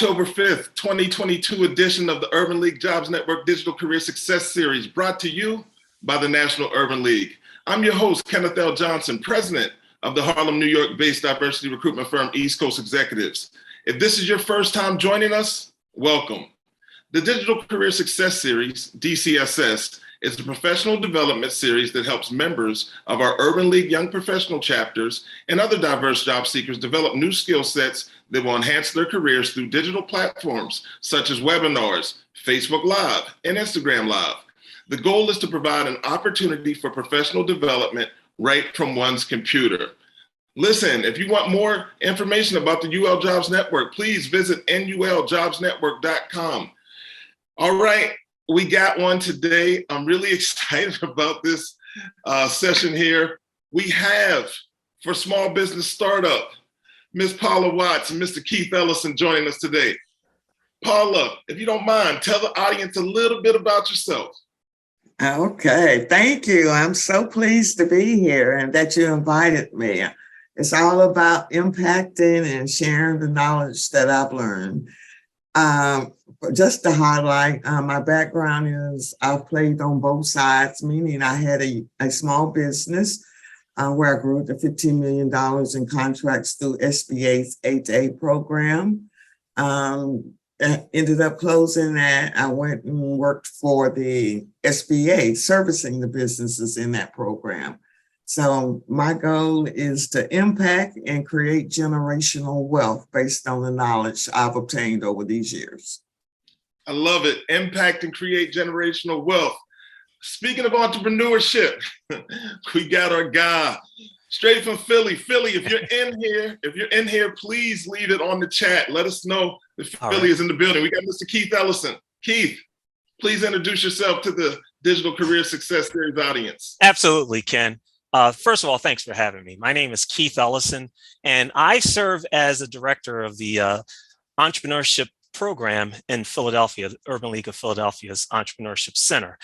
October 5th, 2022 edition of the Urban League Jobs Network Digital Career Success Series, brought to you by the National Urban League. I'm your host, Kenneth L. Johnson, president of the Harlem, New York-based diversity recruitment firm East Coast Executives. If this is your first time joining us, welcome. The Digital Career Success Series, DCSS, is a professional development series that helps members of our Urban League Young Professional chapters and other diverse job seekers develop new skill sets that will enhance their careers through digital platforms such as webinars, Facebook Live, and Instagram Live. The goal is to provide an opportunity for professional development right from one's computer. Listen, if you want more information about the UL Jobs Network, please visit nuljobsnetwork.com. All right, we got one today. I'm really excited about this session here. We have, for Small Business Startup, Ms. Paula Watts and Mr. Keith Ellison joining us today. Paula, if you don't mind, tell the audience a little bit about yourself. Okay, thank you. I'm so pleased to be here and that you invited me. It's all about impacting and sharing the knowledge that I've learned. Just to highlight, my background is I've played on both sides, meaning I had a small business where I grew to $15 million in contracts through SBA's 8A program. Ended up closing that. I went and worked for the SBA, servicing the businesses in that program. So my goal is to impact and create generational wealth based on the knowledge I've obtained over these years. I love it. Impact and create generational wealth. Speaking of entrepreneurship, we got our guy straight from Philly. Philly, if you're in here, please leave it on the chat. Let us know if Philly is in the building. We got Mr. Keith Ellison. Keith, please introduce yourself to the Digital Career Success Series audience. Absolutely, Ken. First of all, thanks for having me. My name is Keith Ellison, and I serve as the director of the Entrepreneurship program in Philadelphia, the Urban League of Philadelphia's Entrepreneurship Center.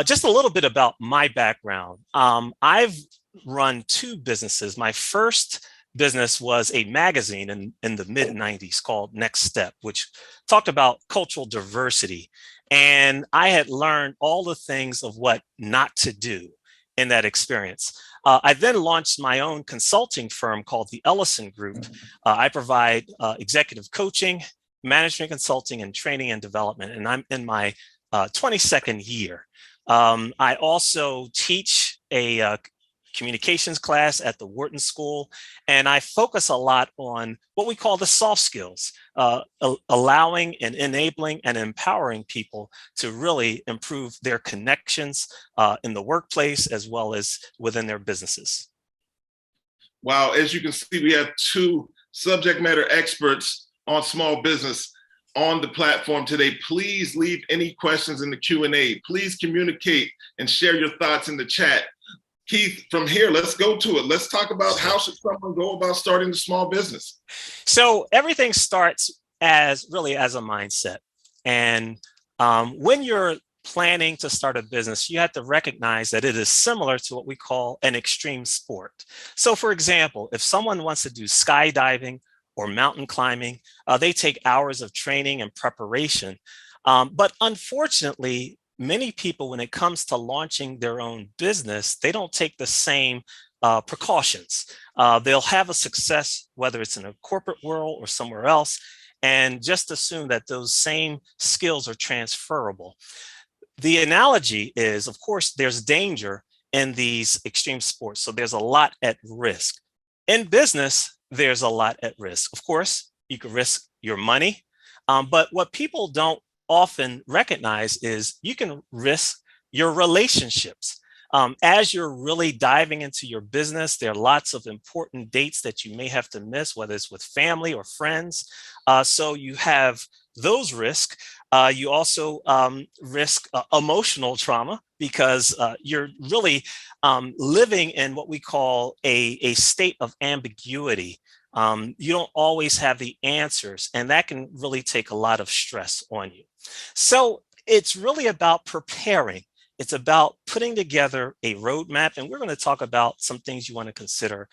Just a little bit about my background. I've run two businesses. My first business was a magazine in the mid-90s called Next Step, which talked about cultural diversity. And I had learned all the things of what not to do in that experience. I then launched my own consulting firm called the Ellison Group. I provide executive coaching, management consulting, and training and development, and I'm in my 22nd year. I also teach a communications class at the Wharton School, and I focus a lot on what we call the soft skills, allowing and enabling and empowering people to really improve their connections in the workplace as well as within their businesses. Wow, as you can see, we have two subject matter experts on small business on the platform today. Please leave any questions in the Q&A. Please communicate and share your thoughts in the chat. Keith, from here, let's go to it. Let's talk about how should someone go about starting a small business? So everything starts as a mindset. And when you're planning to start a business, you have to recognize that it is similar to what we call an extreme sport. So for example, if someone wants to do skydiving or mountain climbing, they take hours of training and preparation. But unfortunately, many people, when it comes to launching their own business, they don't take the same precautions. They'll have a success, whether it's in a corporate world or somewhere else, and just assume that those same skills are transferable. The analogy is, of course, there's danger in these extreme sports. So there's a lot at risk. In business, there's a lot at risk. Of course, you could risk your money, but what people don't often recognize is you can risk your relationships. As you're really diving into your business, there are lots of important dates that you may have to miss, whether it's with family or friends. So you have those risks. You also risk emotional trauma because you're really living in what we call a state of ambiguity. You don't always have the answers, and that can really take a lot of stress on you. So it's really about preparing It's about putting together a roadmap, and we're going to talk about some things you want to consider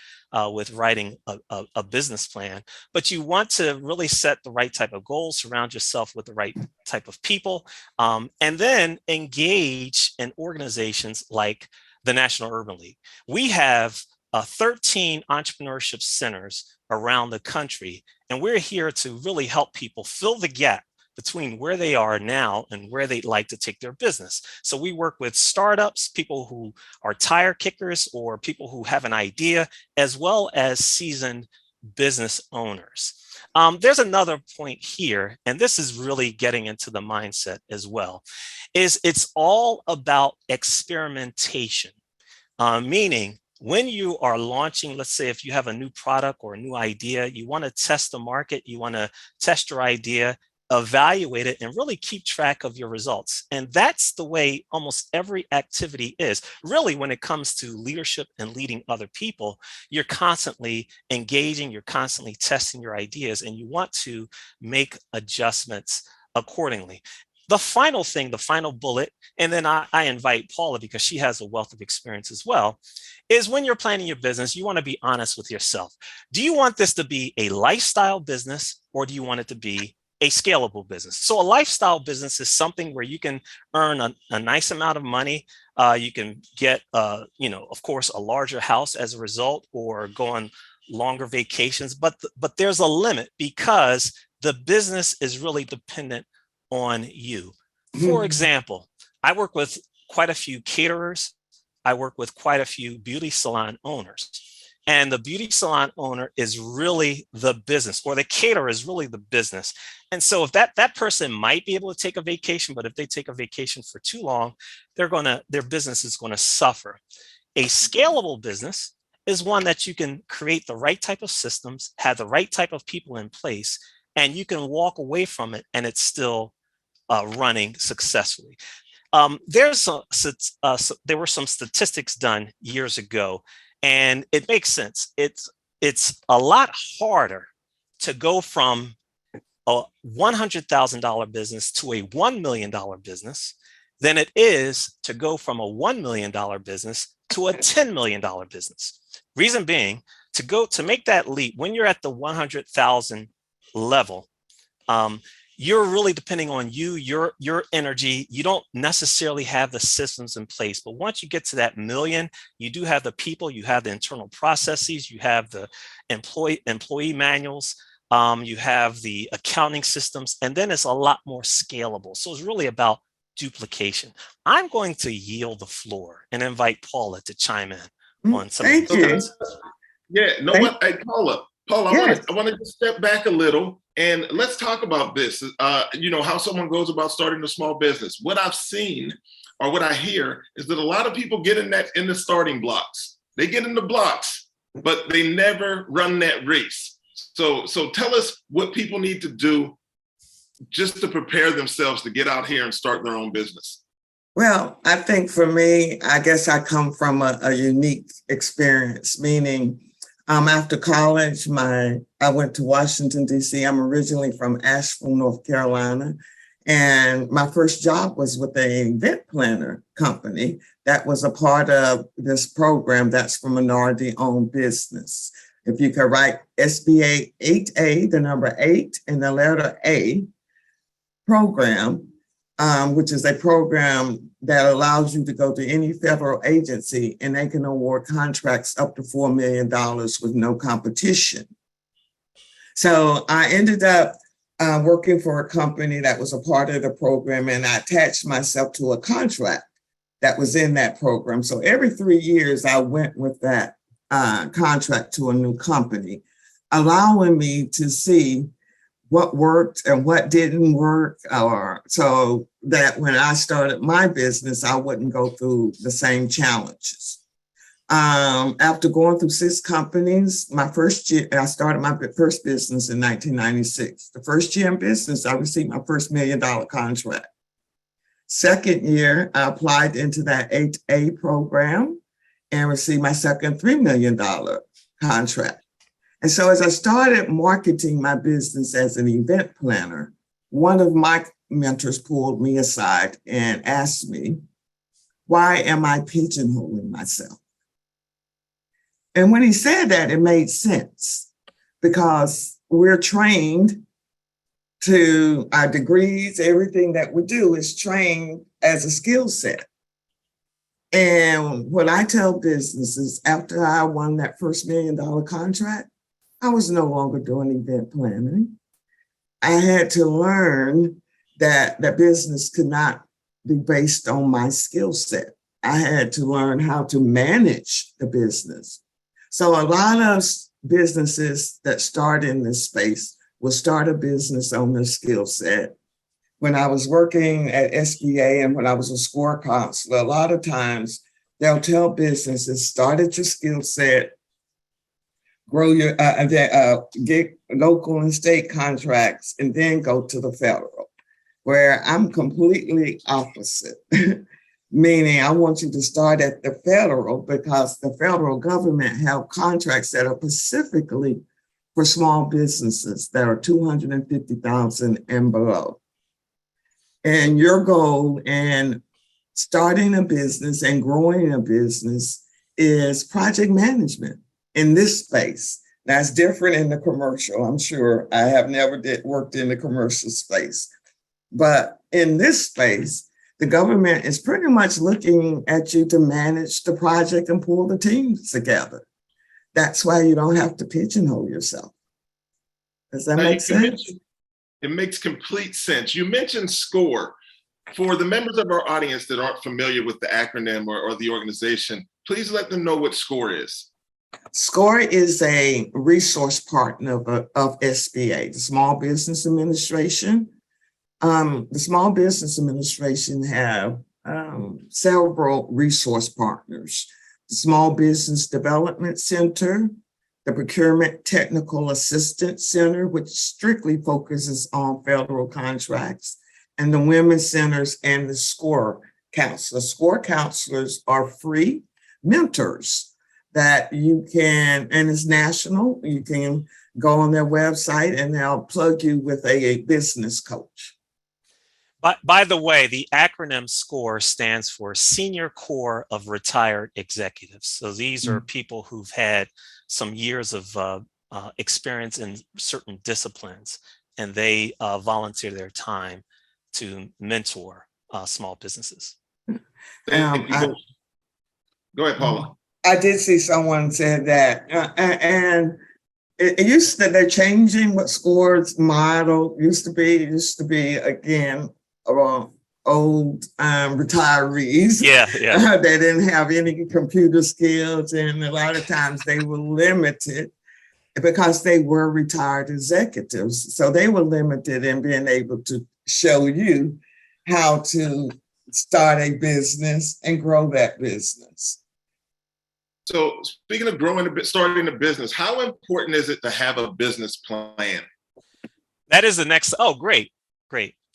with writing a business plan. But you want to really set the right type of goals, surround yourself with the right type of people, and then engage in organizations like the National Urban League. We have 13 entrepreneurship centers around the country, and we're here to really help people fill the gap between where they are now and where they'd like to take their business. So we work with startups, people who are tire kickers or people who have an idea, as well as seasoned business owners. There's another point here, and this is really getting into the mindset as well, is it's all about experimentation, meaning when you are launching, let's say if you have a new product or a new idea, you want to test the market, you want to test your idea, evaluate it, and really keep track of your results. And that's the way almost every activity is. Really, when it comes to leadership and leading other people, you're constantly engaging, you're constantly testing your ideas, and you want to make adjustments accordingly. The final thing, the final bullet, and then I invite Paula because she has a wealth of experience as well, is when you're planning your business, you want to be honest with yourself. Do you want this to be a lifestyle business, or do you want it to be a scalable business? So a lifestyle business is something where you can earn a nice amount of money. You can get, of course, a larger house as a result, or go on longer vacations. But there's a limit because the business is really dependent on you. For example, I work with quite a few caterers. I work with quite a few beauty salon owners. And the beauty salon owner is really the business, or the caterer is really the business. And so if that person might be able to take a vacation, but if they take a vacation for too long, their business is going to suffer. A scalable business is one that you can create the right type of systems, have the right type of people in place, and you can walk away from it and it's still running successfully. There were some statistics done years ago, and it makes sense. It's a lot harder to go from a $100,000 business to a $1 million business than it is to go from a $1 million business to a $10 million business. Reason being, to make that leap, when you're at the 100,000 level, you're really depending on your energy. You don't necessarily have the systems in place, but once you get to that million, you do have the people, you have the internal processes, you have the employee manuals, you have the accounting systems, and then it's a lot more scalable. So it's really about duplication. I'm going to yield the floor and invite Paula to chime in on some Thank of you. these. Yeah, no, what? Hey, Paula, Yes. I want to just step back a little and let's talk about this. How someone goes about starting a small business. What I've seen or what I hear is that a lot of people get in the starting blocks. They get in the blocks, but they never run that race. So tell us what people need to do just to prepare themselves to get out here and start their own business. Well, I think for me, I guess I come from a unique experience, meaning after college, I went to Washington, D.C. I'm originally from Asheville, North Carolina. And my first job was with an event planner company that was a part of this program that's for minority-owned business. If you could write SBA 8A, the number 8 and the letter A program, which is a program that allows you to go to any federal agency and they can award contracts up to $4 million with no competition. So I ended up working for a company that was a part of the program, and I attached myself to a contract that was in that program. So every 3 years, I went with that contract to a new company, allowing me to see what worked and what didn't work, or so that when I started my business, I wouldn't go through the same challenges. After going through 6 companies, my first year, I started my first business in 1996. The first year in business, I received my first $1 million contract. Second year, I applied into that 8A program and received my second $3 million contract. And so as I started marketing my business as an event planner, one of my mentors pulled me aside and asked me, why am I pigeonholing myself? And when he said that, it made sense because we're trained to our degrees, everything that we do is trained as a skill set. And what I tell businesses, after I won that first $1 million contract, I was no longer doing event planning. I had to learn that the business could not be based on my skill set. I had to learn how to manage the business. So a lot of businesses that start in this space will start a business on their skill set. When I was working at SBA and when I was a SCORE counselor, a lot of times they'll tell businesses, start at your skill set, grow your, get local and state contracts, and then go to the federal, where I'm completely opposite. Meaning I want you to start at the federal because the federal government have contracts that are specifically for small businesses that are 250,000 and below. And your goal in starting a business and growing a business is project management in this space. That's different in the commercial. I'm sure I have never worked in the commercial space, but in this space, the government is pretty much looking at you to manage the project and pull the teams together. That's why you don't have to pigeonhole yourself. Does that make sense? It makes complete sense. You mentioned SCORE. For the members of our audience that aren't familiar with the acronym or the organization, please let them know what SCORE is. SCORE is a resource partner of SBA, the Small Business Administration. The Small Business Administration have several resource partners. The Small Business Development Center, the Procurement Technical Assistance Center, which strictly focuses on federal contracts, and the Women's Centers and the SCORE counselors. SCORE counselors are free mentors that you can, and it's national, you can go on their website and they'll plug you with a business coach. By the way, the acronym SCORE stands for Senior Corps of Retired Executives. So these are people who've had some years of experience in certain disciplines, and they volunteer their time to mentor small businesses. Thank you. Go ahead, Paula. I did see someone said that, and it used to, they're changing what SCORE's model used to be. It used to be, again, old retirees. Yeah. They didn't have any computer skills, and a lot of times they were limited because they were retired executives. So they were limited in being able to show you how to start a business and grow that business. So speaking of starting a business, how important is it to have a business plan? That is the next. Oh, great.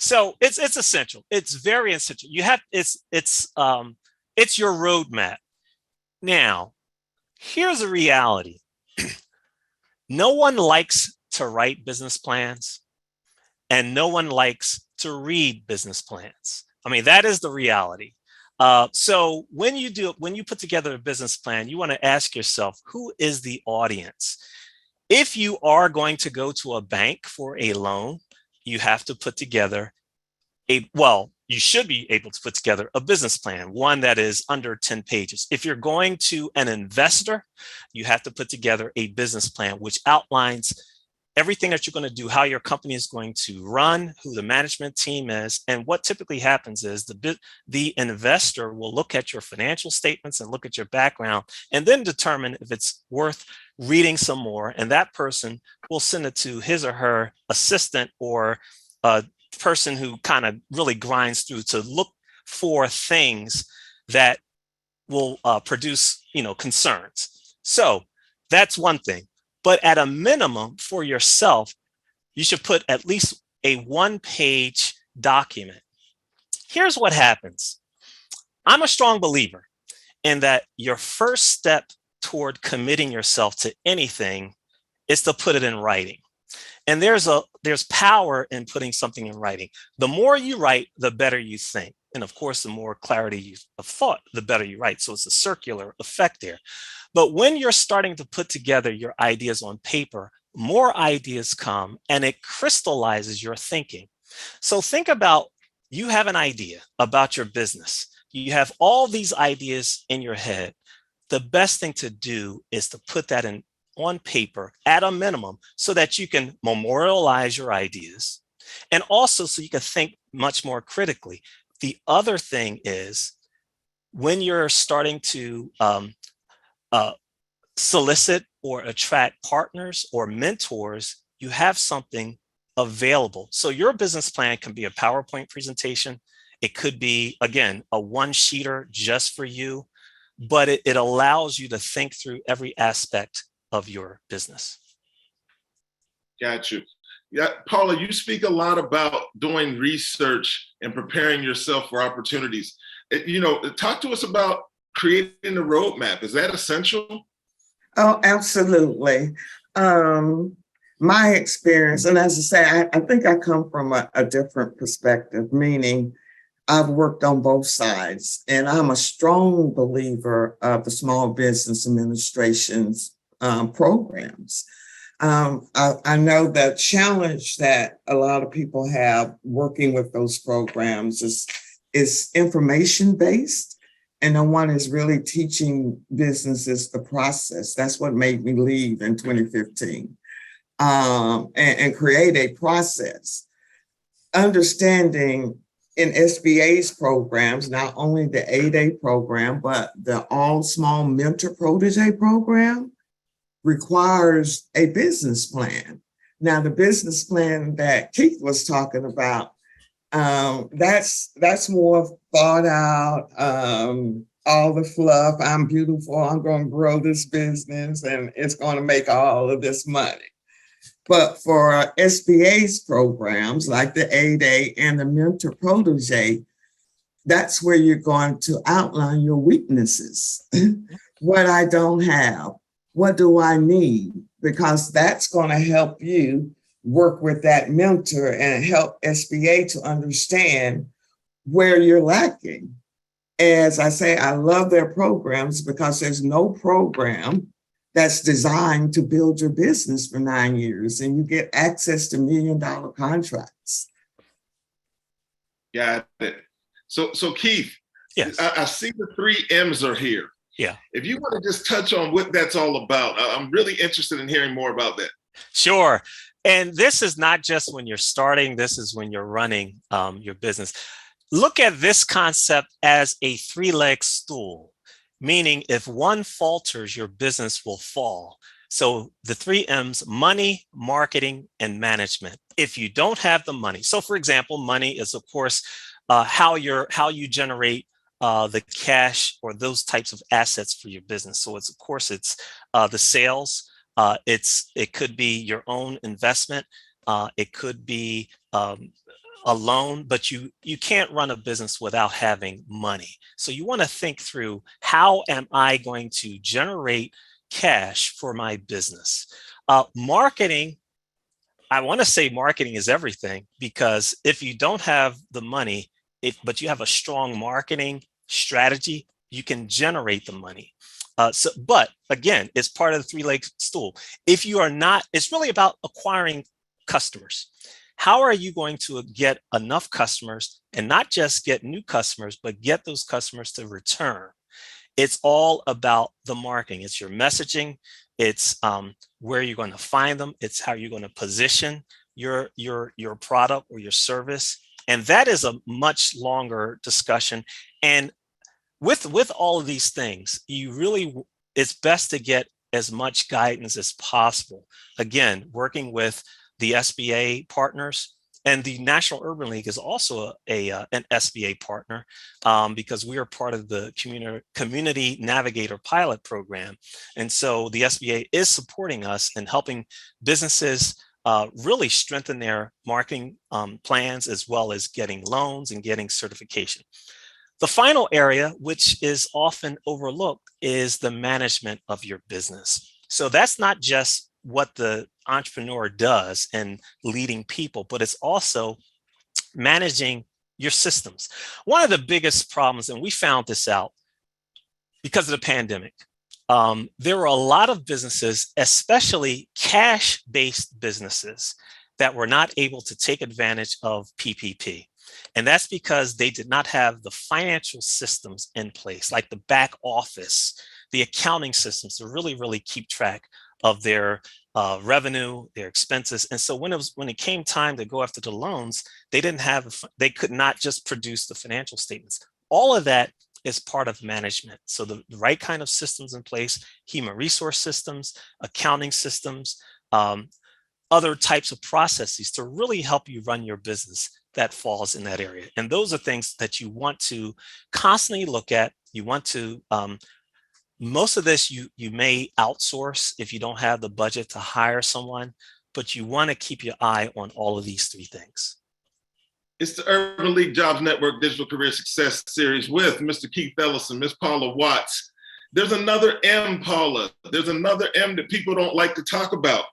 So it's essential. It's very essential. You have it's your roadmap. Now, here's a reality. No one likes to write business plans, and no one likes to read business plans. I mean, that is the reality. So when you put together a business plan, you want to ask yourself, who is the audience? If you are going to go to a bank for a loan, you have to put together you should be able to put together a business plan, one that is under 10 pages. If you're going to an investor, you have to put together a business plan, which outlines everything that you're going to do, how your company is going to run, who the management team is. And what typically happens is the investor will look at your financial statements and look at your background and then determine if it's worth reading some more. And that person will send it to his or her assistant or a person who kind of really grinds through to look for things that will produce, concerns. So that's one thing. But at a minimum for yourself, you should put at least a one-page document. Here's what happens. I'm a strong believer in that your first step toward committing yourself to anything is to put it in writing. And there's power in putting something in writing. The more you write, the better you think. And of course, the more clarity of thought, the better you write. So it's a circular effect there. But when you're starting to put together your ideas on paper, more ideas come and it crystallizes your thinking. So think about, you have an idea about your business. You have all these ideas in your head. The best thing to do is to put that in on paper at a minimum so that you can memorialize your ideas and also so you can think much more critically. The other thing is when you're starting to solicit or attract partners or mentors, you have something available. So your business plan can be a PowerPoint presentation. It could be, again, a one-sheeter just for you, but it allows you to think through every aspect of your business. Got you. Yeah, Paula, you speak a lot about doing research and preparing yourself for opportunities. Talk to us about creating a roadmap. Is that essential? Oh, absolutely. My experience, and as I say, I think I come from a different perspective, meaning I've worked on both sides, and I'm a strong believer of the Small Business Administration's programs. I know the challenge that a lot of people have working with those programs is information based, and no one is really teaching businesses the process. That's what made me leave in 2015 and create a process. Understanding in SBA's programs, not only the 8A program, but the All Small Mentor Protege program requires a business plan. Now, the business plan that Keith was talking about, that's more thought out, all the fluff. I'm beautiful, I'm going to grow this business, and it's going to make all of this money. But for SBA's programs like the 8A and the Mentor Protege, that's where you're going to outline your weaknesses. What I don't have, what do I need? Because that's going to help you work with that mentor and help SBA to understand where you're lacking. As I say, I love their programs because there's no program that's designed to build your business for 9 years, and you get access to $1 million contracts. Got it. So Keith, Yes. I see the 3 M's are here. Yeah. If you want to just touch on what that's all about, I'm really interested in hearing more about that. Sure. And this is not just when you're starting, this is when you're running your business. Look at this concept as a 3-leg stool, meaning if one falters, your business will fall. So the 3 M's: money, marketing, and management. If you don't have the money, so for example, money is of course how you generate the cash or those types of assets for your business. So it's the sales. It could be your own investment. It could be a loan, but you can't run a business without having money. So you want to think through, how am I going to generate cash for my business? Marketing, I want to say marketing is everything, because if you don't have the money, but you have a strong marketing strategy, you can generate the money. But again, it's part of the 3-leg stool. If you are not, it's really about acquiring customers. How are you going to get enough customers, and not just get new customers, but get those customers to return? It's all about the marketing. It's your messaging. It's where you're going to find them. It's how you're going to position your product or your service. And that is a much longer discussion. And with all of these things, it's best to get as much guidance as possible. Again, working with the SBA partners, and the National Urban League is also an SBA partner because we are part of the Community Navigator Pilot Program. And so the SBA is supporting us and helping businesses really strengthen their marketing plans, as well as getting loans and getting certification. The final area, which is often overlooked, is the management of your business. So that's not just what the entrepreneur does and leading people, but it's also managing your systems. One of the biggest problems, and we found this out because of the pandemic, there were a lot of businesses, especially cash-based businesses, that were not able to take advantage of PPP. And that's because they did not have the financial systems in place, like the back office, the accounting systems to really keep track of their revenue, their expenses. And so when it came time to go after the loans, they could not just produce the financial statements. All of that is part of management. So the right kind of systems in place, human resource systems, accounting systems, other types of processes to really help you run your business that falls in that area. And those are things that you want to constantly look at. You want to, most of this you may outsource if you don't have the budget to hire someone, but you want to keep your eye on all of these three things. It's the Urban League Jobs Network Digital Career Success Series with Mr. Keith Ellison, Ms. Paula Watts. There's another M, Paula. There's another M that people don't like to talk about.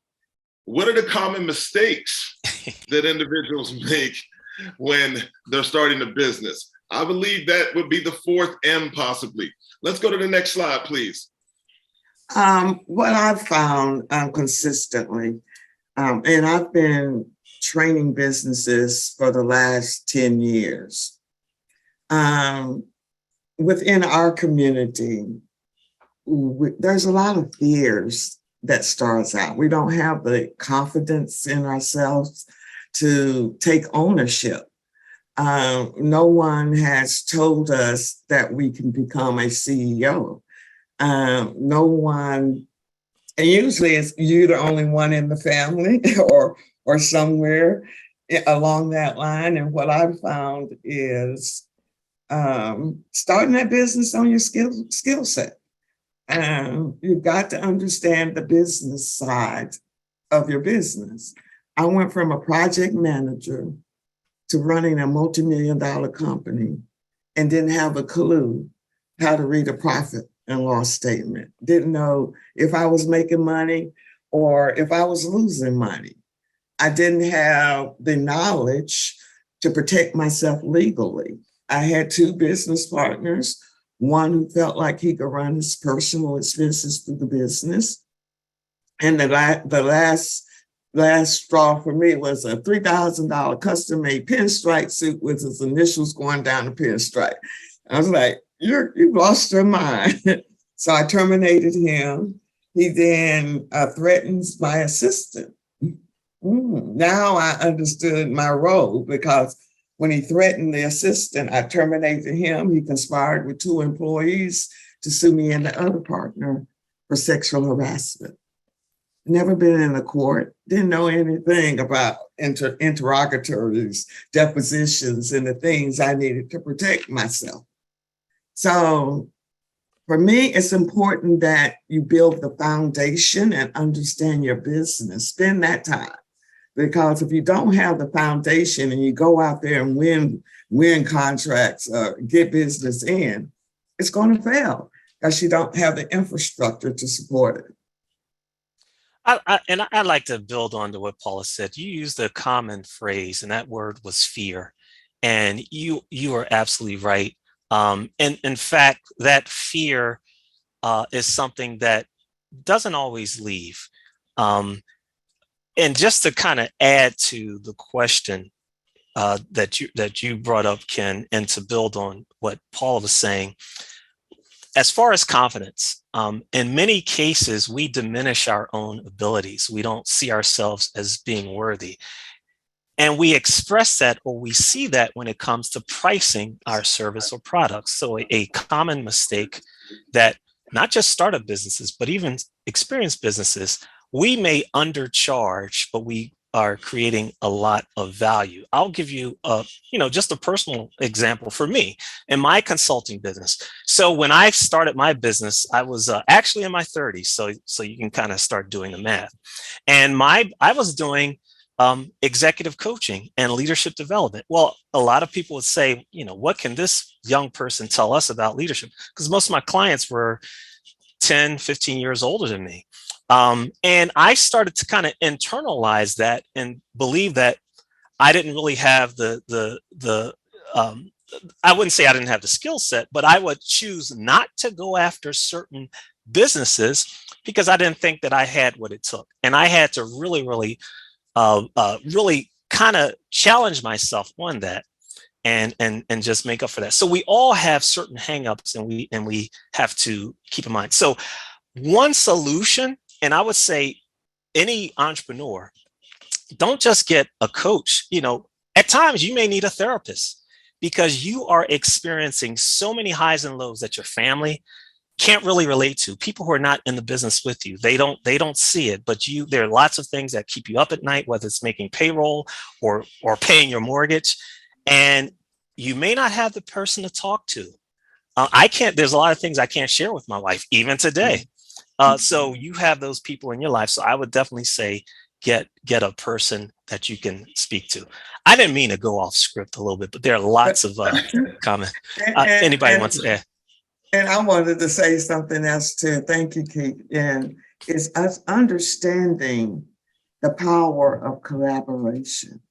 What are the common mistakes that individuals make when they're starting a business? I believe that would be the fourth M possibly. Let's go to the next slide, please. What I've found consistently, and I've been training businesses for the last 10 years. Within our community, there's a lot of fears that starts out. We don't have the confidence in ourselves to take ownership. No one has told us that we can become a CEO. No one, and usually it's you the only one in the family or somewhere along that line. And what I've found is starting that business on your skill set. You've got to understand the business side of your business. I went from a project manager to running a multi-million-dollar company and didn't have a clue how to read a profit and loss statement. Didn't know if I was making money or if I was losing money. I didn't have the knowledge to protect myself legally. I had two business partners, one who felt like he could run his personal expenses through the business. And the last straw for me was a $3,000 custom-made pinstripe suit with his initials going down the pinstripe. I was like, you've lost your mind. So I terminated him. He then threatens my assistant. Now I understood my role, because when he threatened the assistant, I terminated him. He conspired with two employees to sue me and the other partner for sexual harassment. Never been in a court, didn't know anything about interrogatories, depositions, and the things I needed to protect myself. So for me, it's important that you build the foundation and understand your business. Spend that time. Because if you don't have the foundation and you go out there and win contracts, get business in, it's going to fail because you don't have the infrastructure to support it. I'd like to build on to what Paula said. You used a common phrase, and that word was fear. And you are absolutely right. And in fact, that fear is something that doesn't always leave. And just to kind of add to the question that you brought up, Ken, and to build on what Paul was saying, as far as confidence, in many cases, we diminish our own abilities. We don't see ourselves as being worthy. And we express that, or we see that when it comes to pricing our service or products. So a common mistake that not just startup businesses, but even experienced businesses, we may undercharge, but we are creating a lot of value. I'll give you just a personal example for me in my consulting business. So when I started my business, I was actually in my 30s. So you can kind of start doing the math. And I was doing executive coaching and leadership development. Well, a lot of people would say, what can this young person tell us about leadership? Because most of my clients were 10, 15 years older than me. And I started to kind of internalize that and believe that I didn't really have the I wouldn't say I didn't have the skill set, but I would choose not to go after certain businesses because I didn't think that I had what it took. And I had to really kind of challenge myself on that and just make up for that. So we all have certain hangups and we have to keep in mind. So one solution, and I would say any entrepreneur, don't just get a coach. At times you may need a therapist because you are experiencing so many highs and lows that your family can't really relate to. People who are not in the business with you, they don't see it, but there are lots of things that keep you up at night, whether it's making payroll or paying your mortgage, and you may not have the person to talk to. There's a lot of things I can't share with my wife, even today. So you have those people in your life. So I would definitely say, get a person that you can speak to. I didn't mean to go off script a little bit, but there are lots of comments. Anybody wants to add? And I wanted to say something else too. Thank you, Keith. And it's us understanding the power of collaboration.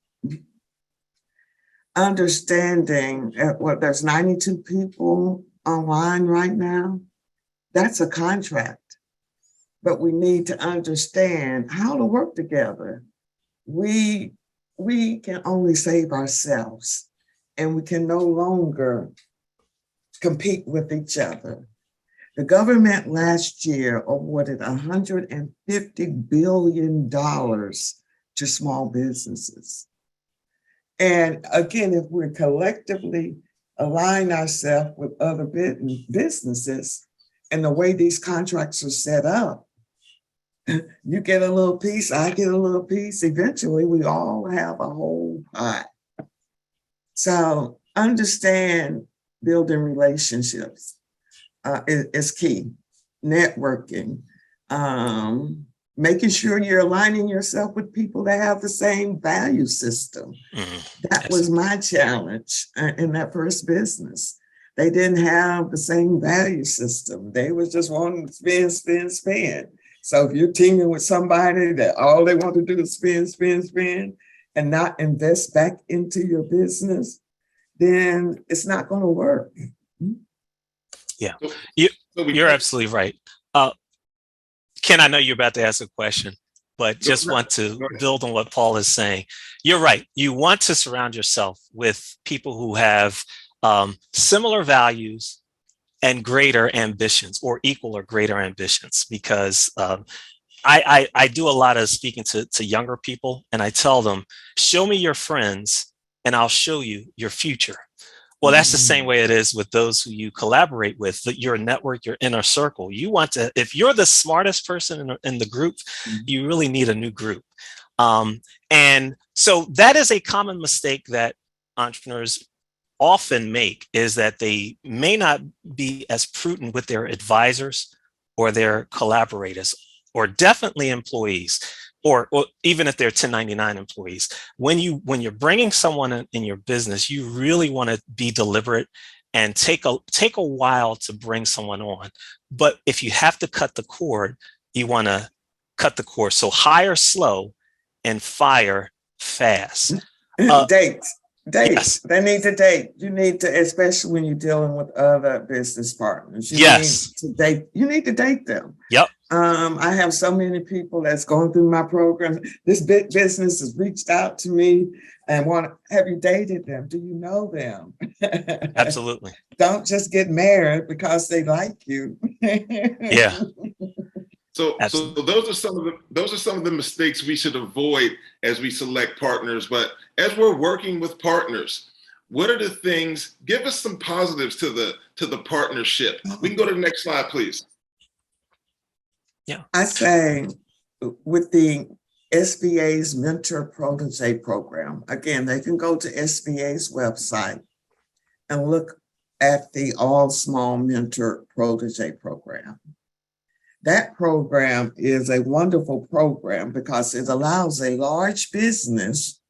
Understanding there's 92 people online right now. That's a contract. But we need to understand how to work together. We can only save ourselves, and we can no longer compete with each other. The government last year awarded $150 billion to small businesses. And again, if we're collectively align ourselves with other businesses and the way these contracts are set up, you get a little piece, I get a little piece. Eventually, we all have a whole pie. So understand building relationships is key. Networking, making sure you're aligning yourself with people that have the same value system. That was my challenge in that first business. They didn't have the same value system. They was just wanting to spend. So if you're teaming with somebody that all they want to do is spend, and not invest back into your business, then it's not going to work. Yeah, you're absolutely right. Ken, I know you're about to ask a question, but just want to build on what Paul is saying. You're right. You want to surround yourself with people who have similar values and greater ambitions, or equal or greater ambitions, because I do a lot of speaking to younger people, and I tell them, show me your friends and I'll show you your future. Well, that's the same way it is with those who you collaborate with, your network, your inner circle. You want to, if you're the smartest person in the group, you really need a new group. And so that is a common mistake that entrepreneurs often make, is that they may not be as prudent with their advisors or their collaborators, or definitely employees, or even if they're 1099 employees. When you're bringing someone in your business, you really want to be deliberate and take a while to bring someone on. But if you have to cut the cord, you want to cut the cord. So hire slow and fire fast. Dates. Yes. They need to date. You need to, especially when you're dealing with other business partners. You need to date. You need to date them. Yep. I have so many people that's going through my program. This big business has reached out to me and have you dated them? Do you know them? Absolutely. Don't just get married because they like you. Yeah. So those are some of the mistakes we should avoid as we select partners. But as we're working with partners, what are the things? Give us some positives to the partnership. We can go to the next slide, please. Yeah, I say with the SBA's Mentor Protege Program, again, they can go to SBA's website and look at the All Small Mentor Protege Program. That program is a wonderful program because it allows a large business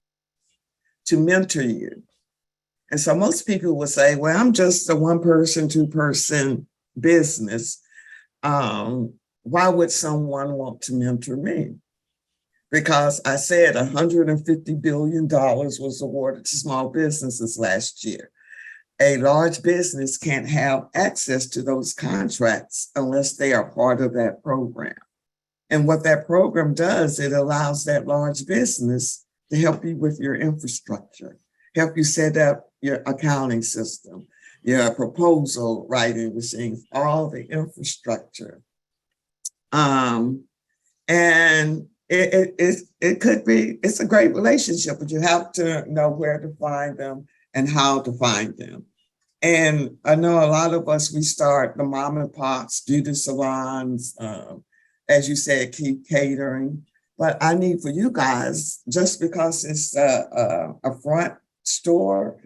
to mentor you. And so most people will say, well, I'm just a one-person, two-person business. Why would someone want to mentor me? Because I said $150 billion was awarded to small businesses last year. A large business can't have access to those contracts unless they are part of that program. And what that program does, it allows that large business to help you with your infrastructure, help you set up your accounting system, your proposal writing machines, all the infrastructure. And it could be, it's a great relationship, but you have to know where to find them and how to find them. And I know a lot of us, we start the mom and pops, beauty salons, as you said, keep catering. But I need for you guys, just because it's a front store,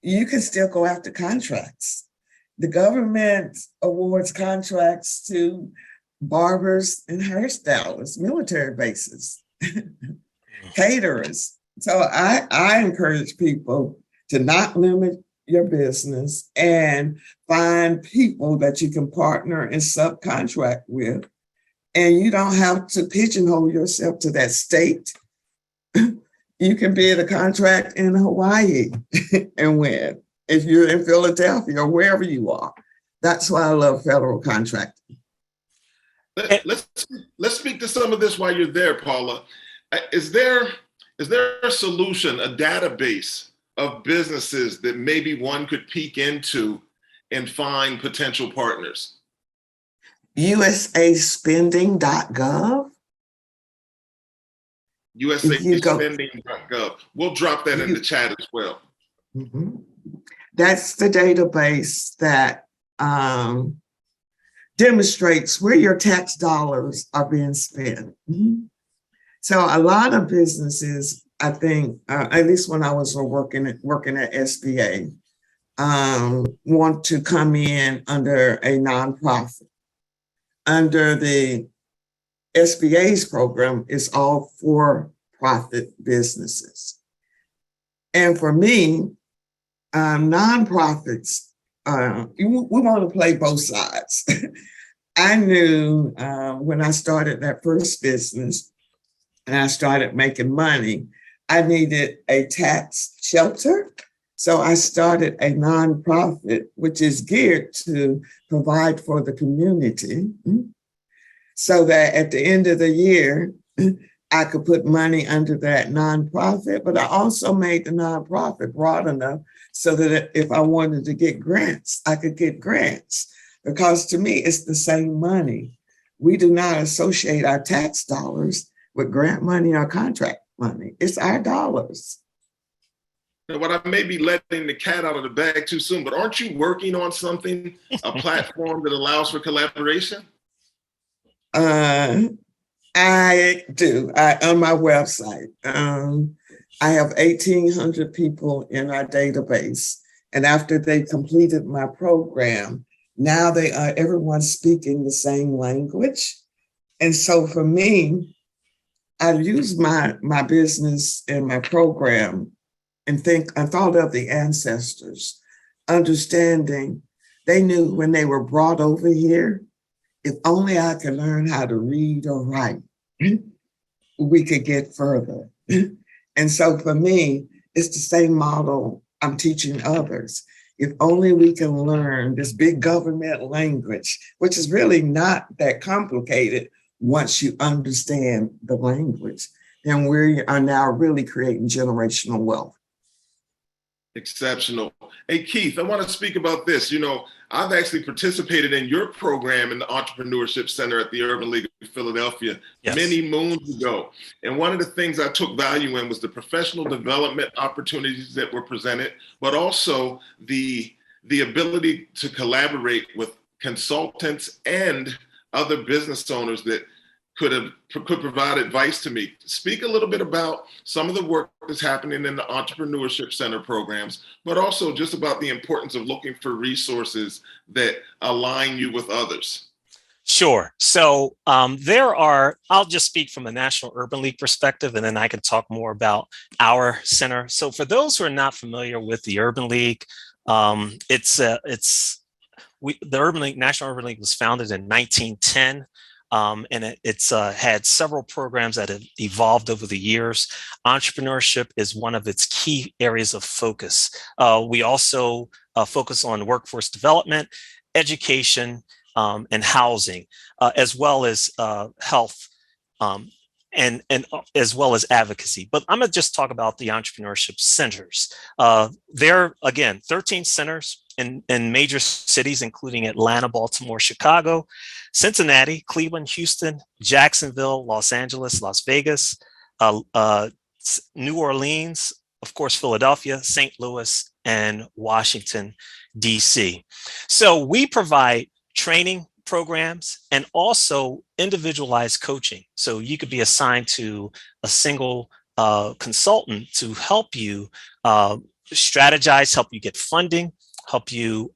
you can still go after contracts. The government awards contracts to barbers and hairstylists, military bases, caterers. So I encourage people to not limit your business and find people that you can partner and subcontract with. And you don't have to pigeonhole yourself to that state. You can bid a contract in Hawaii and win if you're in Philadelphia or wherever you are. That's why I love federal contracting. Let's speak to some of this while you're there, Paula. Is there a solution, a database of businesses that maybe one could peek into and find potential partners? USAspending.gov. USAspending.gov. We'll drop that in the chat as well. Mm-hmm. That's the database that demonstrates where your tax dollars are being spent. Mm-hmm. So a lot of businesses, I think, at least when I was working at SBA, want to come in under a nonprofit. Under the SBA's program, it's all for-profit businesses. And for me, nonprofits, we want to play both sides. I knew when I started that first business and I started making money, I needed a tax shelter. So I started a nonprofit, which is geared to provide for the community, so that at the end of the year, I could put money under that nonprofit, but I also made the nonprofit broad enough so that if I wanted to get grants, I could get grants. Because to me, it's the same money. We do not associate our tax dollars with grant money or contract money. It's our dollars. What I may be letting the cat out of the bag too soon, but aren't you working on something, a platform that allows for collaboration? I do. On my website, I have 1,800 people in our database. And after they completed my program, now they are everyone speaking the same language. And so for me, I use my business and my program and I thought of the ancestors, understanding they knew when they were brought over here, if only I could learn how to read or write, we could get further. And so for me, it's the same model I'm teaching others. If only we can learn this big government language, which is really not that complicated once you understand the language, then we are now really creating generational wealth. Exceptional. Hey, Keith, I want to speak about this. You know, I've actually participated in your program in the Entrepreneurship Center at the Urban League of Philadelphia many moons ago. And one of the things I took value in was the professional development opportunities that were presented, but also the ability to collaborate with consultants and other business owners that could provide advice to me. Speak a little bit about some of the work that's happening in the Entrepreneurship Center programs, but also just about the importance of looking for resources that align you with others. Sure. So I'll just speak from the National Urban League perspective, and then I can talk more about our center. So for those who are not familiar with the Urban League, the Urban League, National Urban League was founded in 1910. and it's had several programs that have evolved over the years. Entrepreneurship is one of its key areas of focus. We also focus on workforce development, education, and housing, as well as health, and as well as advocacy. But I'm gonna just talk about the entrepreneurship centers. There are, again, 13 centers in major cities, including Atlanta, Baltimore, Chicago, Cincinnati, Cleveland, Houston, Jacksonville, Los Angeles, Las Vegas, New Orleans, of course, Philadelphia, St. Louis, and Washington, DC. So we provide training programs and also individualized coaching. So you could be assigned to a single consultant to help you strategize, help you get funding, help you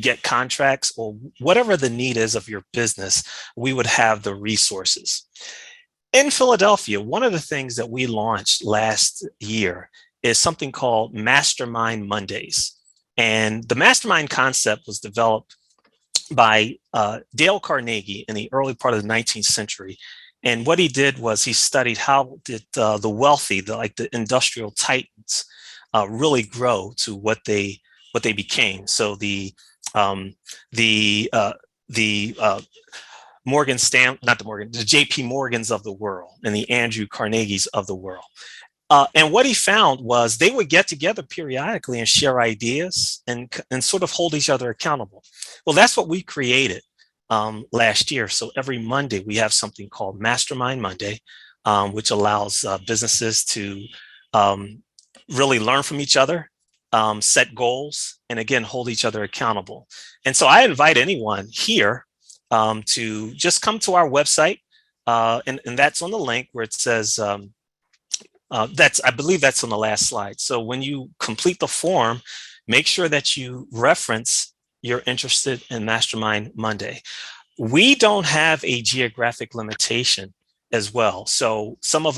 get contracts, or whatever the need is of your business. We would have the resources. In Philadelphia, one of the things that we launched last year is something called Mastermind Mondays. And the mastermind concept was developed by Dale Carnegie in the early part of the 19th century. And what he did was he studied how did the wealthy, the industrial titans, really grow to what they became. So the JP Morgans of the world and the Andrew Carnegies of the world. And what he found was they would get together periodically and share ideas and sort of hold each other accountable. Well, that's what we created last year. So every Monday we have something called Mastermind Monday, which allows businesses to really learn from each other, set goals, and again, hold each other accountable. And so I invite anyone here to just come to our website, and that's on the link where it says, I believe that's on the last slide. So when you complete the form, make sure that you reference you're interested in Mastermind Monday. We don't have a geographic limitation as well. So some of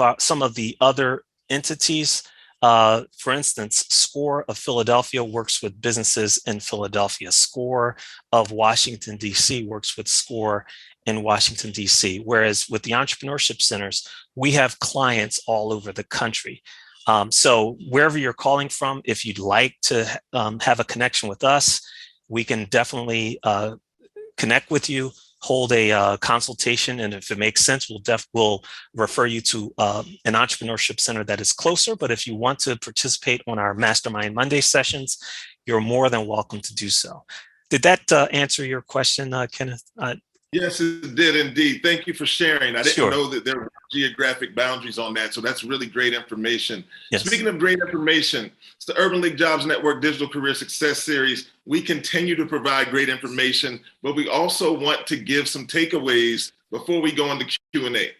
the other entities, for instance, SCORE of Philadelphia works with businesses in Philadelphia. SCORE of Washington, DC works with SCORE in Washington, DC. Whereas with the entrepreneurship centers, we have clients all over the country. So wherever you're calling from, if you'd like to have a connection with us, we can definitely connect with you, hold a consultation, and if it makes sense, we'll refer you to an entrepreneurship center that is closer. But if you want to participate on our Mastermind Monday sessions, you're more than welcome to do so. Did that answer your question, Kenneth? Yes, it did indeed. Thank you for sharing. I didn't Sure. know that there were geographic boundaries on that. So that's really great information. Yes. Speaking of great information, it's the Urban League Jobs Network Digital Career Success Series. We continue to provide great information, but we also want to give some takeaways before we go into Q&A.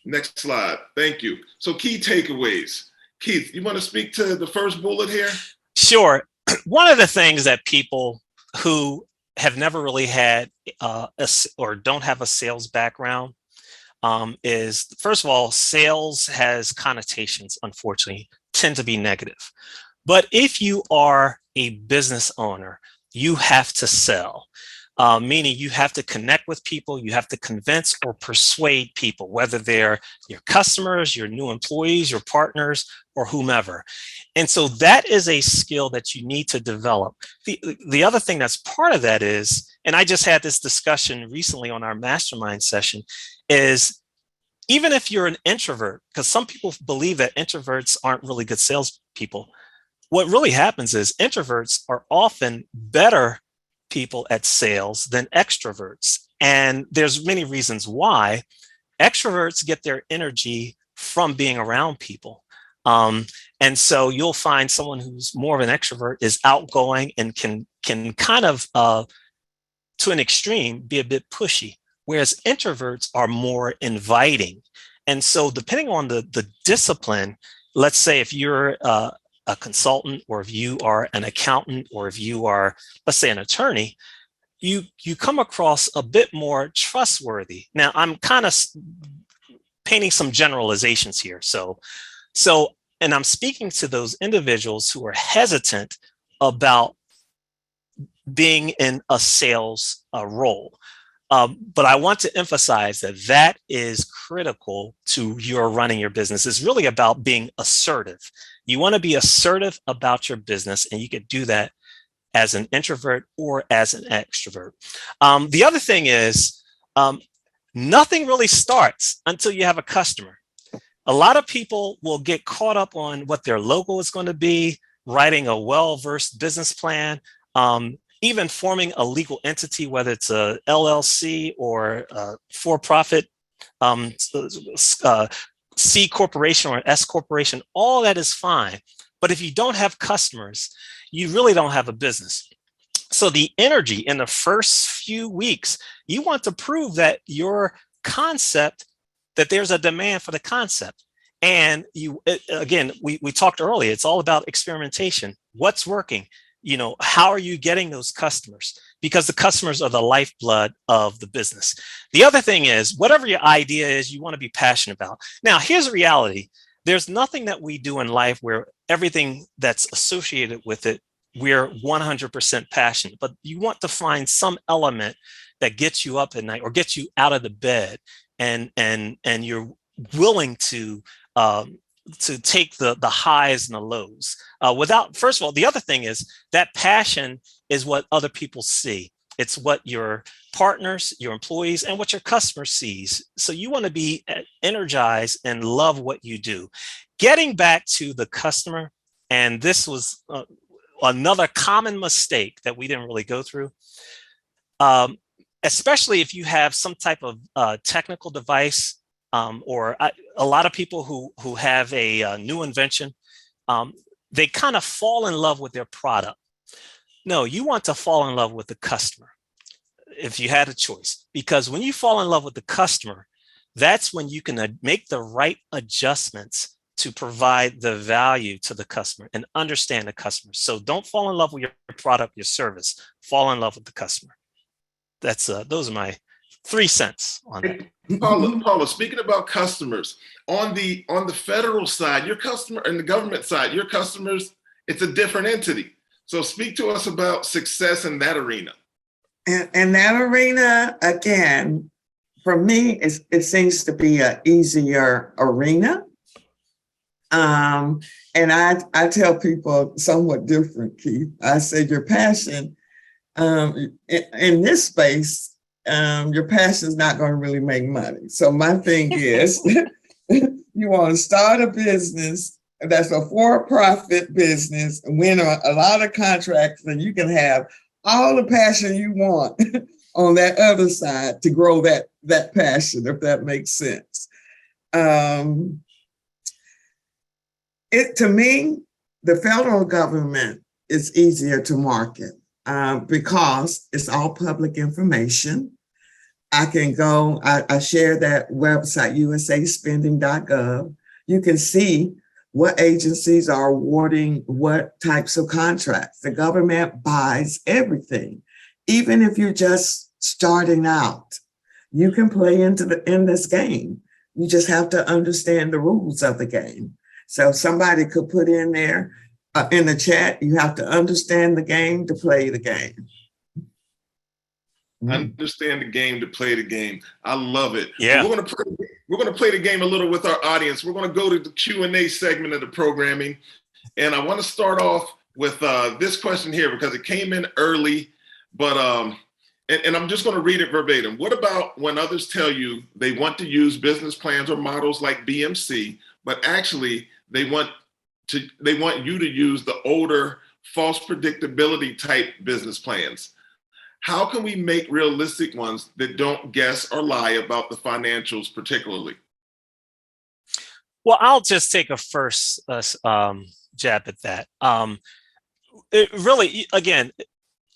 Next slide. Thank you. So key takeaways. Keith, you want to speak to the first bullet here? Sure. One of the things that people who have never really had or don't have a sales background is, first of all, sales has connotations, unfortunately, tend to be negative. But if you are a business owner, you have to sell, meaning you have to connect with people, you have to convince or persuade people, whether they're your customers, your new employees, your partners, or whomever. And so that is a skill that you need to develop. The other thing that's part of that is, and I just had this discussion recently on our mastermind session, is even if you're an introvert, because some people believe that introverts aren't really good salespeople, what really happens is introverts are often better people at sales than extroverts. And there's many reasons why. Extroverts get their energy from being around people. And so you'll find someone who's more of an extrovert is outgoing and can kind of, to an extreme, be a bit pushy, whereas introverts are more inviting. And so depending on the discipline, let's say if you're a consultant, or if you are an accountant, or if you are, let's say, an attorney, you come across a bit more trustworthy. Now, I'm kind of painting some generalizations here. So, and I'm speaking to those individuals who are hesitant about being in a sales role. But I want to emphasize that that is critical to your running your business. It's really about being assertive. You want to be assertive about your business, and you can do that as an introvert or as an extrovert. The other thing is, nothing really starts until you have a customer. A lot of people will get caught up on what their logo is going to be, writing a well-versed business plan, even forming a legal entity, whether it's a LLC or a for-profit C corporation or an S corporation. All that is fine. But if you don't have customers, you really don't have a business. So the energy in the first few weeks, you want to prove that your concept, that there's a demand for the concept. And again, we talked earlier, it's all about experimentation. What's working? How are you getting those customers? Because the customers are the lifeblood of the business. The other thing is, whatever your idea is, you want to be passionate about. Now, here's a reality. There's nothing that we do in life where everything that's associated with it, we're 100% passionate, but you want to find some element that gets you up at night or gets you out of the bed, and you're willing to take the highs and the lows. First of all, the other thing is that passion is what other people see. It's what your partners, your employees, and what your customer sees. So you want to be energized and love what you do. Getting back to the customer, and this was another common mistake that we didn't really go through, especially if you have some type of technical device, or a lot of people who have a new invention, they kind of fall in love with their product. No, you want to fall in love with the customer if you had a choice, because when you fall in love with the customer, that's when you can make the right adjustments to provide the value to the customer and understand the customer. So don't fall in love with your product, your service, fall in love with the customer. Those are my 3 cents on that. Paula, speaking about customers, on the federal side, your customer, and the government side, your customers, it's a different entity. So speak to us about success in that arena. In that arena, again, for me, it seems to be an easier arena. And I tell people somewhat different, Keith. I say your passion in this space, your passion is not going to really make money. So my thing is, you want to start a business that's a for-profit business, win a lot of contracts, and you can have all the passion you want on that other side to grow that passion, if that makes sense. To me, the federal government is easier to market because it's all public information. I can go, I share that website, usaspending.gov. You can see what agencies are awarding what types of contracts. The government buys everything. Even if you're just starting out, you can play in this game. You just have to understand the rules of the game. So somebody could put in there in the chat, you have to understand the game to play the game. Understand the game to play the game. I love it. Yeah. We're going to play the game a little with our audience. We're going to go to the Q&A segment of the programming. And I want to start off with this question here because it came in early, but and I'm just going to read it verbatim. What about when others tell you they want to use business plans or models like BMC, but actually they want you to use the older false predictability type business plans? How can we make realistic ones that don't guess or lie about the financials particularly? Well, I'll just take a first jab at that. It really, again,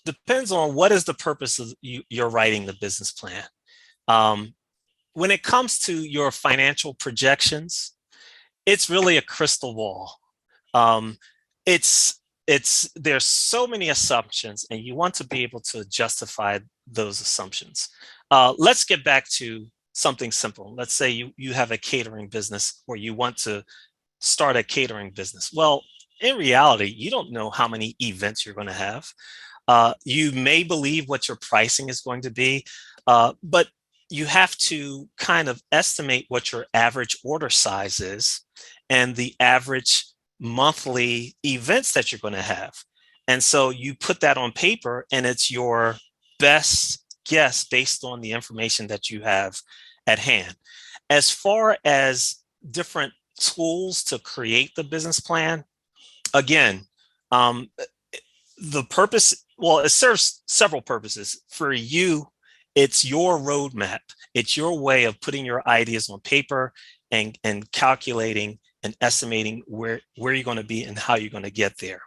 depends on what is the purpose of you're writing the business plan. When it comes to your financial projections, it's really a crystal ball. There's so many assumptions, and you want to be able to justify those assumptions. Let's get back to something simple. Let's say you have a catering business or you want to start a catering business. Well, in reality, you don't know how many events you're going to have. You may believe what your pricing is going to be, but you have to kind of estimate what your average order size is and the average monthly events that you're going to have. And so you put that on paper, and it's your best guess based on the information that you have at hand. As far as different tools to create the business plan, again, um, the purpose, well, it serves several purposes. For you, it's your roadmap. It's your way of putting your ideas on paper and calculating and estimating where you're going to be and how you're going to get there.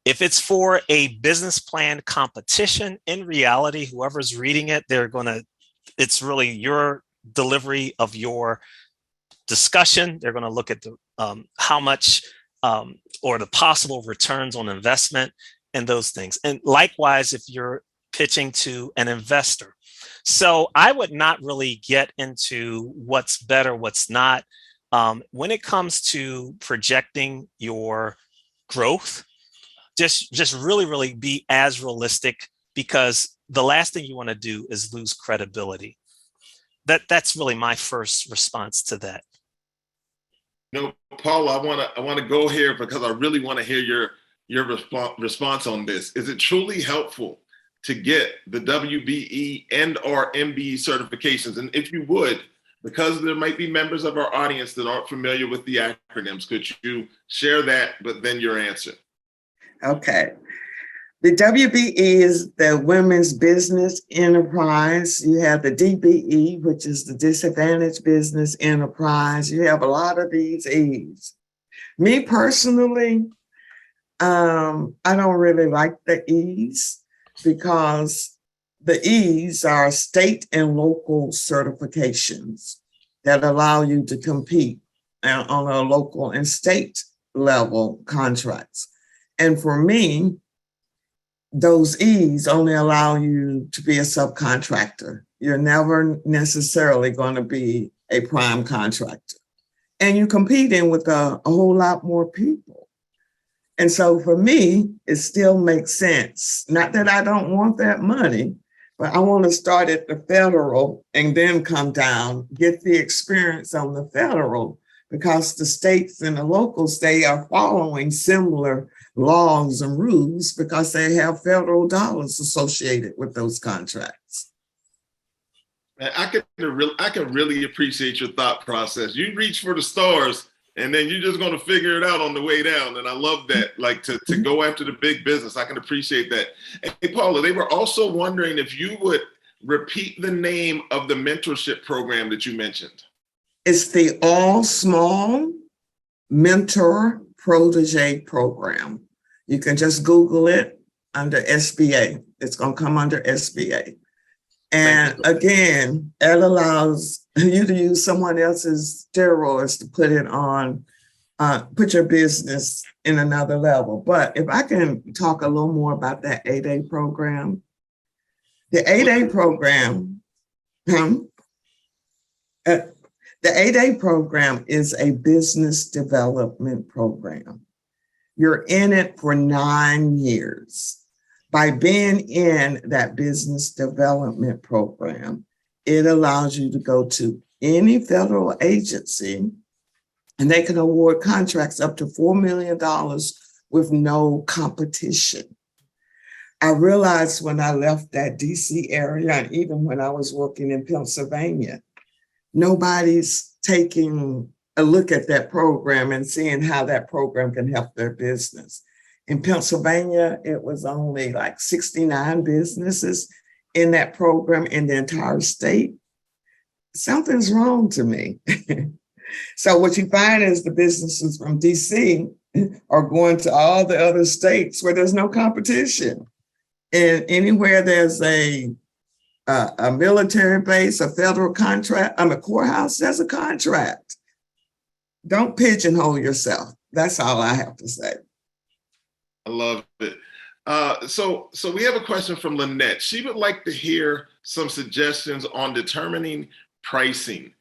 If it's for a business plan competition, in reality, whoever's reading it, it's really your delivery of your discussion. They're going to look at the how much or the possible returns on investment and those things. And likewise, if you're pitching to an investor. So I would not really get into what's better, what's not. When it comes to projecting your growth, just really be as realistic, because the last thing you want to do is lose credibility. That's really my first response to that. No, Paul, I want to go here because I really want to hear your response on this. Is it truly helpful to get the WBE and or MBE certifications? And if you would, because there might be members of our audience that aren't familiar with the acronyms, could you share that, but then your answer? Okay. The WBE is the Women's Business Enterprise. You have the DBE, which is the Disadvantaged Business Enterprise. You have a lot of these E's. Me personally, I don't really like the E's, because the E's are state and local certifications that allow you to compete on a local and state level contracts. And for me, those E's only allow you to be a subcontractor. You're never necessarily going to be a prime contractor. And you're competing with a whole lot more people. And so for me, it still makes sense. Not that I don't want that money, but I want to start at the federal and then come down, get the experience on the federal, because the states and the locals, they are following similar laws and rules because they have federal dollars associated with those contracts. I can really appreciate your thought process. You reach for the stars and then you're just going to figure it out on the way down. And I love that, like to go after the big business. I can appreciate that. Hey, Paula, they were also wondering if you would repeat the name of the mentorship program that you mentioned. It's the All Small Mentor Protege Program. You can just Google it under SBA. It's going to come under SBA. And again, it allows you to use someone else's steroids to put it on, put your business in another level. But if I can talk a little more about that 8A program, the 8A program, the 8A program is a business development program. You're in it for 9 years. By being in that business development program, it allows you to go to any federal agency and they can award contracts up to $4 million with no competition. I realized when I left that DC area, and even when I was working in Pennsylvania, nobody's taking a look at that program and seeing how that program can help their business. In Pennsylvania, it was only like 69 businesses in that program in the entire state. Something's wrong to me. So what you find is the businesses from DC are going to all the other states where there's no competition. And anywhere there's a military base, a federal contract, a courthouse, there's a contract. Don't pigeonhole yourself. That's all I have to say. I love it. So we have a question from Lynette. She would like to hear some suggestions on determining pricing.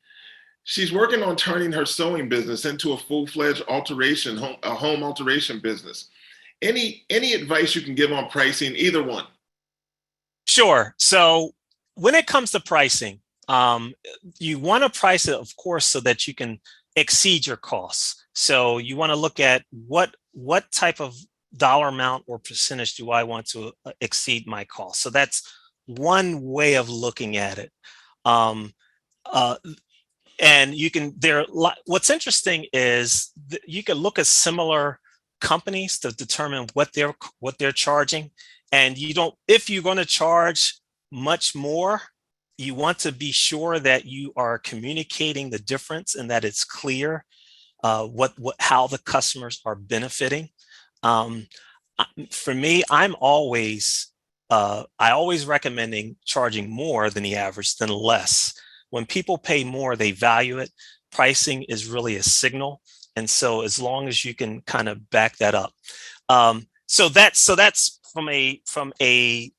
She's working on turning her sewing business into a full-fledged home alteration business. Any advice you can give on pricing, either one? Sure. So when it comes to pricing, you want to price it, of course, so that you can exceed your costs. So you want to look at what type of dollar amount or percentage do I want to exceed my costs. So that's one way of looking at it. And you can what's interesting is you can look at similar companies to determine what they're charging. And if you're going to charge much more, you want to be sure that you are communicating the difference and that it's clear how the customers are benefiting. For me, I always recommending charging more than the average than less. When people pay more, they value it. Pricing is really a signal. And so as long as you can kind of back that up. So that's from a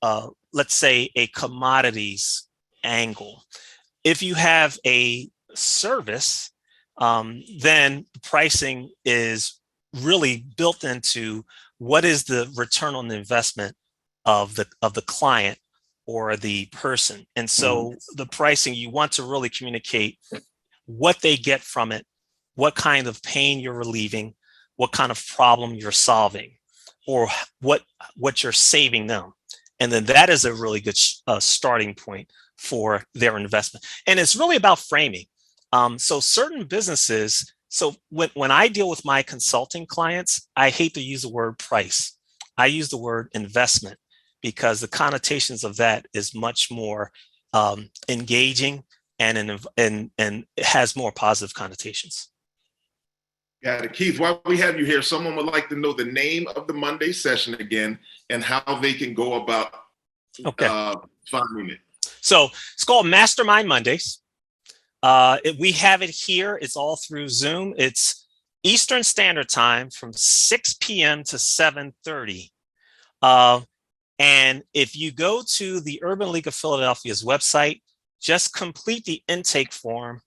let's say a commodities angle. If you have a service, then pricing is really built into what is the return on the investment of the client or the person. And so the pricing, you want to really communicate what they get from it, what kind of pain you're relieving, what kind of problem you're solving, or what you're saving them. And then that is a really good starting point for their investment. And it's really about framing. So certain businesses, so when I deal with my consulting clients, I hate to use the word price. I use the word investment because the connotations of that is much more engaging and it has more positive connotations. Got it. Keith, while we have you here, someone would like to know the name of the Monday session again and how they can go about finding it. So it's called Mastermind Mondays. We have it here. It's all through Zoom. It's Eastern Standard Time from 6 p.m. to 7:30. And if you go to the Urban League of Philadelphia's website, just complete the intake form.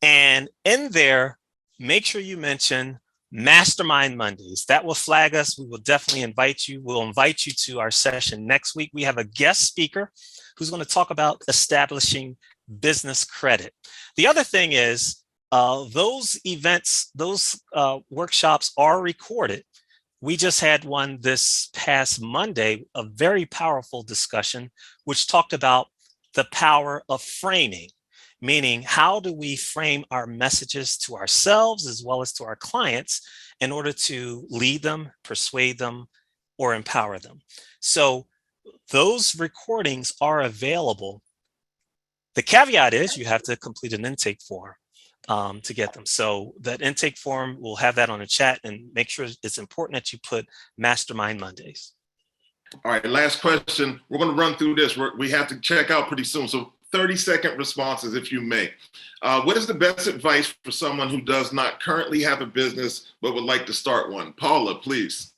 And in there, make sure you mention Mastermind Mondays. That will flag us. We will definitely invite you. We'll invite you to our session next week. We have a guest speaker who's going to talk about establishing business credit. The other thing is those events, those workshops are recorded. We just had one this past Monday, a very powerful discussion, which talked about the power of framing, meaning how do we frame our messages to ourselves as well as to our clients in order to lead them, persuade them, or empower them. So those recordings are available. The caveat is you have to complete an intake form to get them. So that intake form, we'll have that on the chat, and make sure it's important that you put Mastermind Mondays. All right, last question. We're going to run through this. We have to check out pretty soon. So 30-second responses, if you may. What is the best advice for someone who does not currently have a business but would like to start one? Paula, please.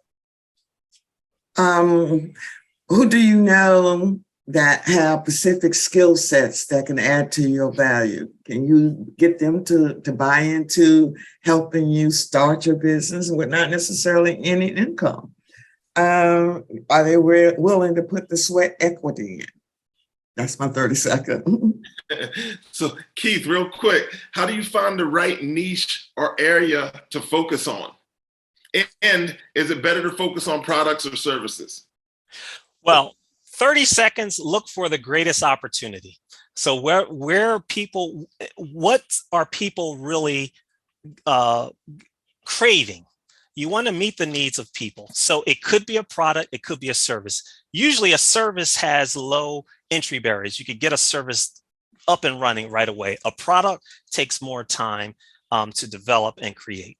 Who do you know that have specific skill sets that can add to your value? Can you get them to buy into helping you start your business with not necessarily any income? Are they willing to put the sweat equity in? That's my 30-second. So Keith, real quick, how do you find the right niche or area to focus on? And is it better to focus on products or services? Well, 30 seconds, look for the greatest opportunity. So what are people really craving? You want to meet the needs of people. So it could be a product, it could be a service. Usually a service has low entry barriers. You could get a service up and running right away. A product takes more time to develop and create.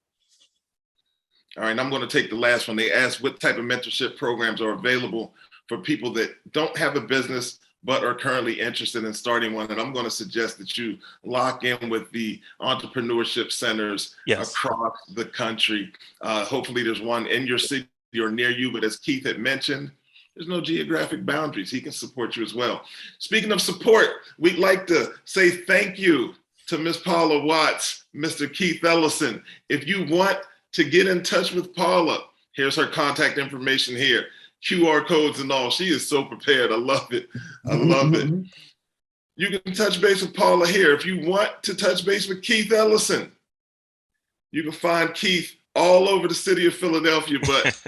All right, and I'm going to take the last one. They asked what type of mentorship programs are available for people that don't have a business but are currently interested in starting one. And I'm going to suggest that you lock in with the entrepreneurship centers across the country. Hopefully there's one in your city or near you, but as Keith had mentioned, there's no geographic boundaries. He can support you as well. Speaking of support, we'd like to say thank you to Miss Paula Watts, Mr. Keith Ellison. If you want to get in touch with Paula, here's her contact information here. QR codes and all. She is so prepared. I love it. I love it. You can touch base with Paula here. If you want to touch base with Keith Ellison, you can find Keith all over the city of Philadelphia, but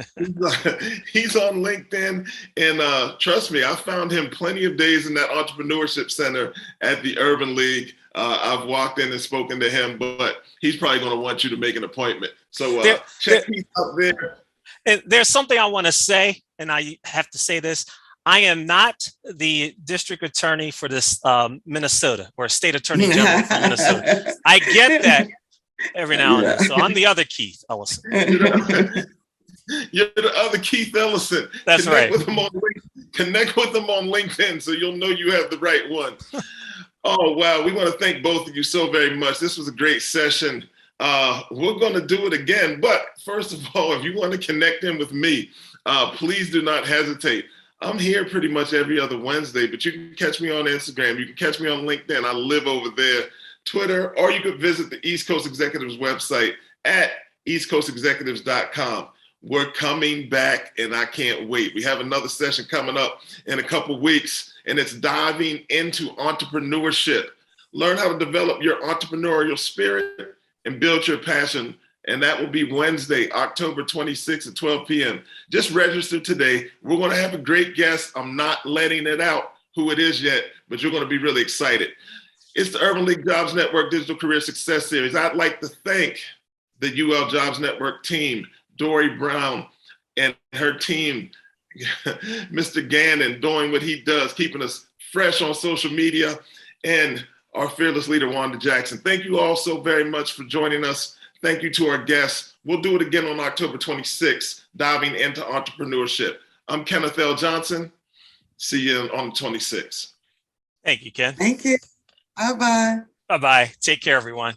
he's on LinkedIn. And trust me, I found him plenty of days in that Entrepreneurship Center at the Urban League. I've walked in and spoken to him, but he's probably going to want you to make an appointment. So check Keith out there. And there's something I want to say, and I have to say this. I am not the district attorney for this Minnesota, or state attorney general for Minnesota. I get that every now and then. So I'm the other Keith Ellison. You're the other Keith Ellison. That's right. Connect with them on LinkedIn so you'll know you have the right one. Oh, wow. We want to thank both of you so very much. This was a great session. We're going to do it again. But first of all, if you want to connect in with me, please do not hesitate. I'm here pretty much every other Wednesday, but you can catch me on Instagram. You can catch me on LinkedIn. I live over there, Twitter, or you could visit the East Coast Executives website at eastcoastexecutives.com. We're coming back, and I can't wait. We have another session coming up in a couple weeks, and it's diving into entrepreneurship. Learn how to develop your entrepreneurial spirit and build your passion. And that will be Wednesday, October 26th at 12 p.m. Just register today. We're going to have a great guest. I'm not letting it out who it is yet, but you're going to be really excited. It's the Urban League Jobs Network Digital Career Success Series. I'd like to thank the UL Jobs Network team, Dory Brown and her team, Mr. Gannon, doing what he does, keeping us fresh on social media, and our fearless leader, Wanda Jackson. Thank you all so very much for joining us. Thank you to our guests. We'll do it again on October 26th, diving into entrepreneurship. I'm Kenneth L. Johnson. See you on the 26th. Thank you, Ken. Thank you. Bye-bye. Bye-bye. Take care, everyone.